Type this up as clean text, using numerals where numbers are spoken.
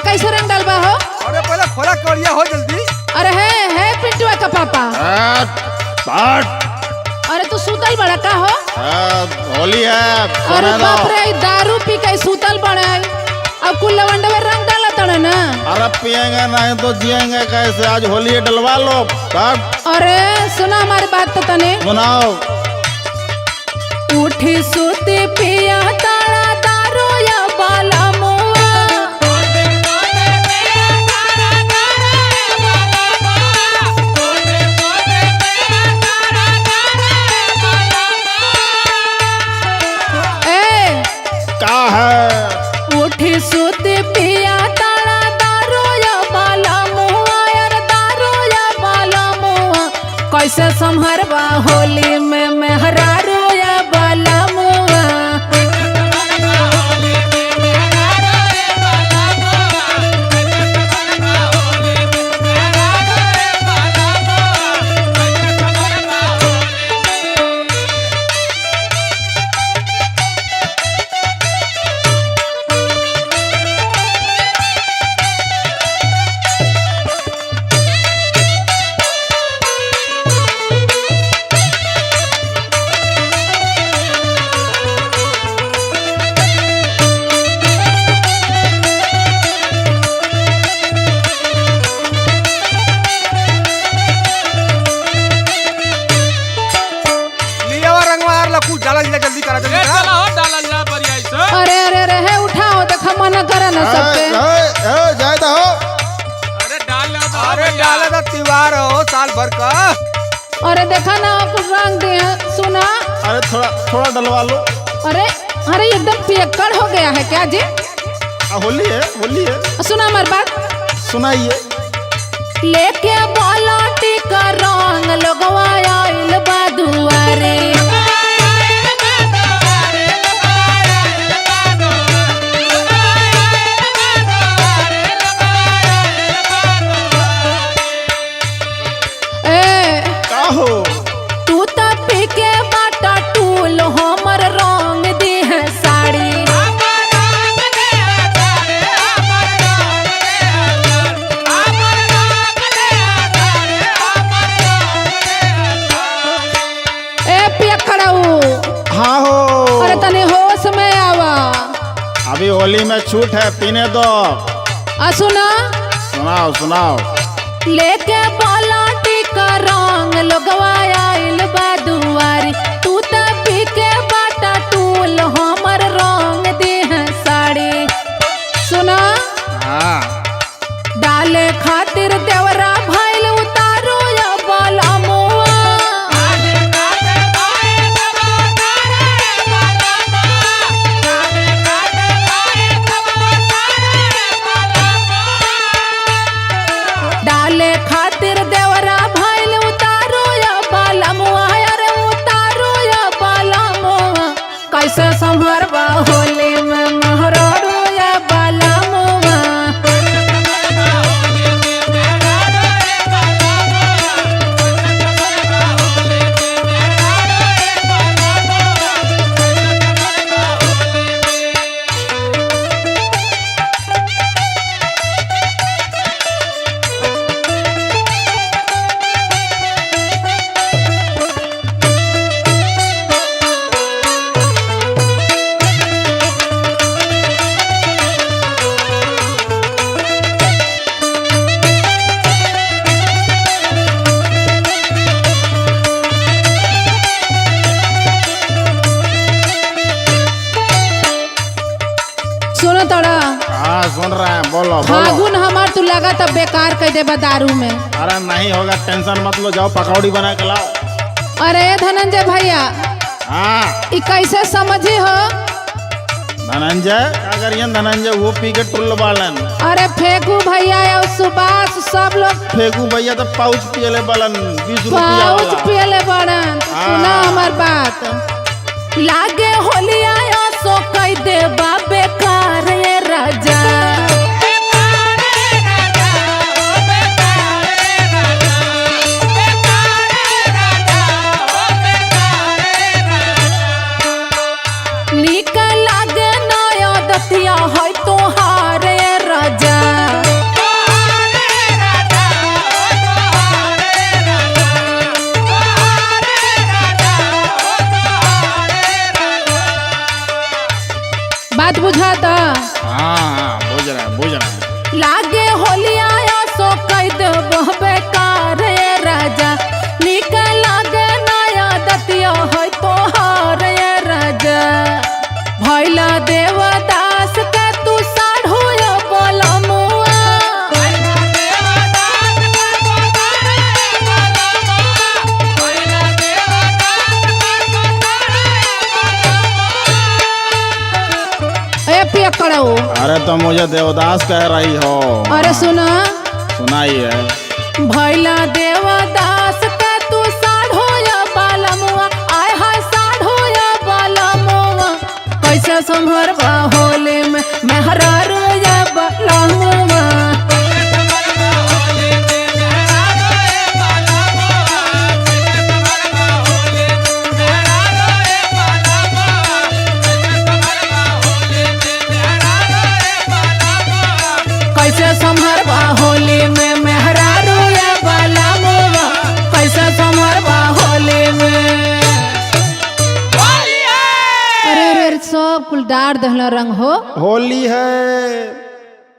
कैसे रंग डालबा हो? अरे पहले खोला करिया हो जल्दी। अरे है पिंटुआ का पापा। अरे तू सूतल बड़ा का हो? होली है। अरे बाप रे दारू पी के सूतल बड़ा है। अब कुल लवंडे में रंग डाला तड़े ना। अरे पिएंगे नहीं तो जिएंगे कैसे? आज होली डलवा लो। अरे सुना हमारी बात तो तने। सुनाओ। उठी सूती पिया ताड़ा दारू या बाला मुआ। ए क्या है? उठी सूती पिया ताड़ा दारू या बाला मुआ। यार दारू या बाला मुआ कैसे संभरवा होली में मेहरारू या बाला मुआ। जल्दी करा जल्दी करा। चला हो डाला जा बढ़िया से। अरे अरे अरे है उठाओ देखा मना करे ना सबके। जाए तो हो। अरे डाल दो। अरे डाला तो त्योहार हो साल भर का। अरे देखा ना आपको रंग दिया सुना। अरे थोड़ा थोड़ा डलवा लो। अरे अरे एकदम पियक्कड़ हो गया है क्या जी? होली है होली है। सुना हमारी बात। सुनाइए। लेके बालाटी का रंग लगवा आइल बा दुआरे। तू तो पी के बाटा टूल हमर रंग दी है साड़ी। ए पियक्कड़ऊ। हाँ हो। अरे तने होश में आवा। अभी होली में छूट है पीने दो। सुना। सुनाओ सुनाओ। लेके बालाटी का रंग लगवा आइल बा दुआरी। तू तो पी के बाटा टूल हमर रंग दी है साड़ी। सुना। हाँ। डाले खातिर देवरा भइल उतारो या बाला मुआ। डाले खातिर देवरा भइल उतारो या बाला मुआ। अरे उतारो या बाला मुआ कैसे संभरवा होली में महरारू या बाला मुआ। सुनो तोड़ा। हाँ सुन रहे हैं बोलो बोलो। फागुन हमार तू लगा तब बेकार कह दे दारू में। अरे नहीं होगा टेंशन मत लो। जाओ पकौड़ी बना के लाओ। अरे धनंजय भैया हाँ। ई कैसे समझी हो? धनंजय क्या करिए? धनंजय वो पी के टुल्ल बालन। अरे फेंकू भैया या सुभाष सब लोग फेंकू भैया तो पाउच पियले बालन 20 रुपया पाउच वाला। पियले बड़न। सुना हमार बात। लागे होली आया सो कह दे बाबे कार ये राजा। निकल लागे नया दतिया है तोहार राजा। लागे होलिया सो कह देबो बेकार ये राजा निकल लागे नया दतिया है तोहार ये राजा भैला देवदास के तू साढ़ू यो बोलमुआ ए पिया करो अरे तो मुझे देवदास कह रही हो। अरे सुना सुनाइए। भैला देवदास के तू साढ़ो या बालमुआ आय हाय साढ़ो या बालमुआ कैसे संभरबा होली में मेहरारू या बालमुआ कैसे संभरबा होली में मेहरारू या बालमुआ कैसे संभरबा होली में अरे रे सब कुल डार दहला रंग हो होली है।